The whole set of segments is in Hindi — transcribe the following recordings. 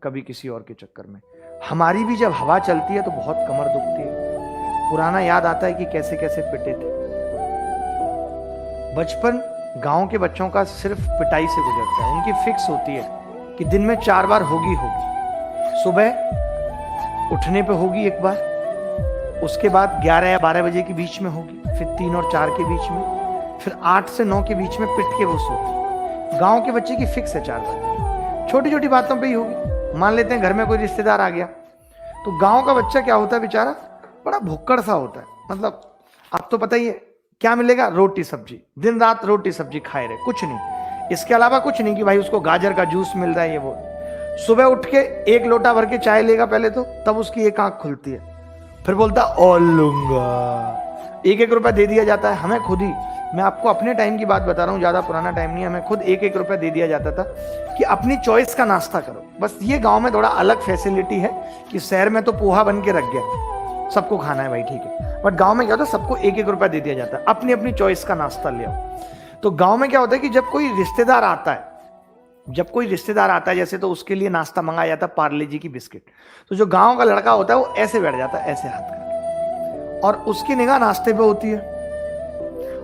कभी किसी और के चक्कर में। हमारी भी जब हवा चलती है तो बहुत कमर दुखती है। पुराना याद आता है कि कैसे कैसे पिटे थे। बचपन गांव के बच्चों का सिर्फ पिटाई से गुजरता है। उनकी फिक्स होती है कि दिन में 4 बार होगी। सुबह उठने पे होगी एक बार, उसके बाद 11 या 12 बजे के बीच में होगी, फिर 3 और 4 के बीच में, फिर 8 से 9 के बीच में पिट के वो सोते। गांव के बच्चे की फिक्स है 4 बार। छोटी छोटी बातों पे ही होगी। मान लेते हैं घर में कोई रिश्तेदार आ गया, तो गांव का बच्चा क्या होता है बेचारा, बड़ा भुक्कड़ सा होता है। मतलब आप तो पता ही है क्या मिलेगा, रोटी सब्जी, दिन रात रोटी सब्जी खाए रहे, कुछ नहीं, इसके अलावा कुछ नहीं कि भाई उसको गाजर का जूस मिल रहा है ये वो। सुबह उठ के 1 लोटा भर के चाय लेगा पहले तो, तब उसकी एक आंख खुलती है, फिर बोलता और लूंगा। 1-1 रुपया दे दिया जाता है हमें खुद ही। मैं आपको अपने टाइम की बात बता रहा हूँ, ज्यादा पुराना टाइम नहीं है। हमें खुद 1-1 रुपया दे दिया जाता था कि अपनी चॉइस का नाश्ता करो। बस ये गांव में थोड़ा अलग फैसिलिटी है कि शहर में तो पोहा बन के रख गया, सबको खाना है भाई, ठीक है। बट गांव में क्या होता है, सबको 1-1 रुपया दे दिया जाता है, अपनी अपनी चॉइस का नाश्ता ले आओ। तो गांव में क्या होता है कि जब कोई रिश्तेदार आता है, जैसे तो उसके लिए नाश्ता मंगाया जाता है पार्ले जी की बिस्किट। तो जो गांव का लड़का होता है वो ऐसे बैठ जाता है, ऐसे हाथ करके, और उसकी निगाह नाश्ते पे होती है।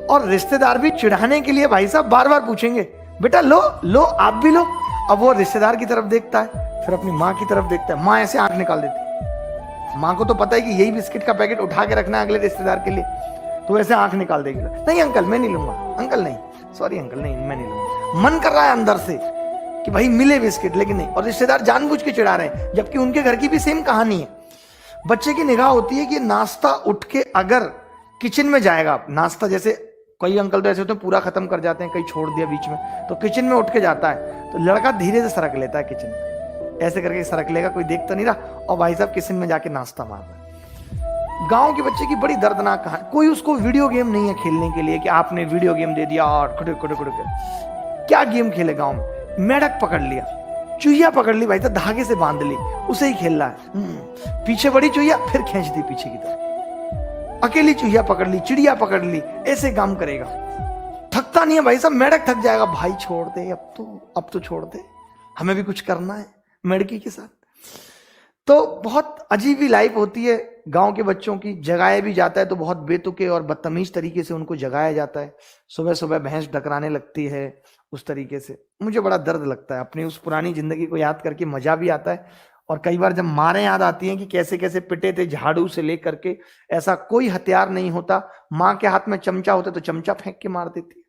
और रिश्तेदार भी चिढ़ाने के लिए भाई साहब बार बार पूछेंगे, बेटा लो लो, आप भी लो। अब वो रिश्तेदार की तरफ देखता है, फिर अपनी माँ की तरफ देखता है, माँ ऐसे आंख निकाल देती है। माँ को तो पता है कि यही बिस्किट का पैकेट उठा के रखना है अगले रिश्तेदार के लिए, तो ऐसे आंख निकाल देगी, नहीं अंकल मैं नहीं लूंगा, अंकल नहीं, सॉरी अंकल नहीं, मैं नहीं लूंगा। मन कर रहा है अंदर से कि भाई मिले बिस्किट, लेकिन नहीं। और रिश्तेदार जानबूझ के चिढ़ा रहे हैं, जबकि उनके घर की भी सेम कहानी है। बच्चे की निगाह होती है कि नाश्ता उठ के अगर किचन में जाएगा, नाश्ता जैसे कई अंकल तो ऐसे होते हैं पूरा खत्म कर जाते हैं, कई छोड़ दिया बीच में, तो किचन में उठ के जाता है तो लड़का धीरे से सरक लेता है किचन में, ऐसे करके सरक लेगा, कोई देख तो नहीं रहा, और भाई साहब किचन में जाके नाश्ता मार रहा है। गांव के बच्चे की बड़ी दर्दनाक कहानी। कोई उसको वीडियो गेम नहीं है खेलने के लिए कि आपने वीडियो गेम दे दिया और खुड़े खुड़े खुड़े, क्या गेम खेले गाँव में, मेढक पकड़ लिया, चुहिया पकड़ ली भाई, तो धागे से बांध ली, उसे ही खेल रहा है। पीछे बड़ी चुहिया, फिर खींच दी पीछे की तरफ, अकेली चुहिया पकड़ ली, चिड़िया पकड़ ली, ऐसे काम करेगा। थकता नहीं है भाई साहब, मेढक थक जाएगा, भाई छोड़ दे अब तो छोड़ दे, हमें भी कुछ करना है मेढकी के साथ। तो बहुत अजीब ही लाइफ होती है गांव के बच्चों की। जगाया भी जाता है तो बहुत बेतुके और बदतमीज तरीके से उनको जगाया जाता है। सुबह सुबह भैंस डकराने लगती है उस तरीके से। मुझे बड़ा दर्द लगता है, अपनी उस पुरानी जिंदगी को याद करके मजा भी आता है, और कई बार जब मारें याद आती हैं कि कैसे कैसे पिटे थे, झाड़ू से लेकर के। ऐसा कोई हथियार नहीं होता, माँ के हाथ में चमचा होता तो चमचा फेंक के मार देती।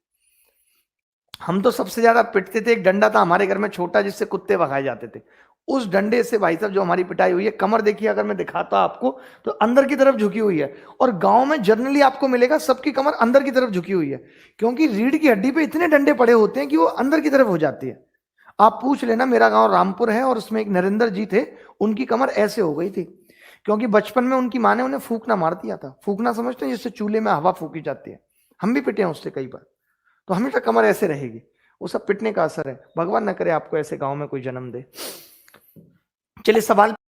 हम तो सबसे ज्यादा पिटते थे, एक डंडा था हमारे घर में छोटा जिससे कुत्ते भगाए जाते थे, उस डंडे से भाई साहब जो हमारी पिटाई हुई है। कमर देखिए, अगर मैं दिखाता आपको तो अंदर की तरफ झुकी हुई है, और गांव में जनरली आपको मिलेगा सबकी कमर अंदर की तरफ झुकी हुई है, क्योंकि रीढ़ की हड्डी पे इतने डंडे पड़े होते हैं कि वो अंदर की तरफ हो जाती है। आप पूछ लेना, मेरा गांव रामपुर है और उसमें एक नरेंद्र जी थे, उनकी कमर ऐसे हो गई थी, क्योंकि बचपन में उनकी माँ ने उन्हें फूकना मार दिया था। फूकना समझते हैं, जिससे चूल्हे में हवा फूकी जाती है, हम भी पिटे हैं उससे कई बार। तो हमेशा कमर ऐसे रहेगी, वो सब पिटने का असर है। भगवान न करे आपको ऐसे गांव में कोई जन्म दे। चलिए सवाल